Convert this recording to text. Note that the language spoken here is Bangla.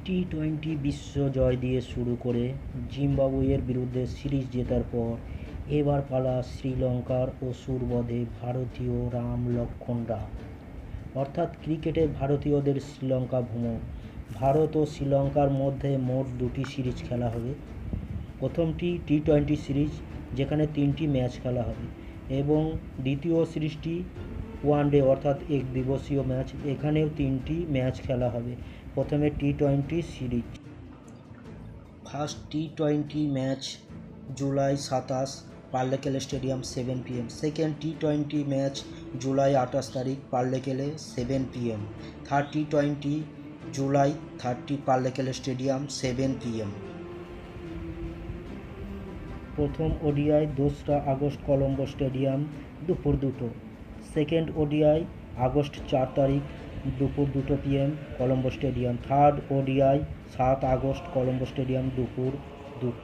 টি-টোয়েন্টি বিশ্ব জয় দিয়ে শুরু করে জিম্বাবুয়ের বিরুদ্ধে সিরিজ জেতার পর এবার পালা শ্রীলঙ্কার অসুরবধে ভারতীয় রাম লক্ষ্মণরা, অর্থাৎ ক্রিকেটে ভারতীয়দের শ্রীলঙ্কা ভ্রমণ। ভারত ও শ্রীলঙ্কার মধ্যে মোট 2টি সিরিজ খেলা হবে। প্রথমটি টি-টোয়েন্টি সিরিজ, যেখানে 3টি ম্যাচ খেলা হবে, এবং দ্বিতীয় সিরিজটি ওয়ানডে অর্থাৎ একদিবসীয় ম্যাচ, এখানেও 3টি ম্যাচ খেলা হবে। প্রথমে T twenty series. First T twenty match July 27, Pallekele stadium 7 PM। Second T twenty match July 28 তারিখ, Pallekele 7 PM। Third T twenty July 30, Pallekele stadium 7 PM। প্রথম ওডিআই 2রা আগস্ট, কলম্বো স্টেডিয়াম দুপুর 2টো। সেকেন্ড ওডিআই আগস্ট 4 তারিখ, দুপুর 2টো PM, Colombo stadium. Third ODI 7 August, Colombo stadium দুপুর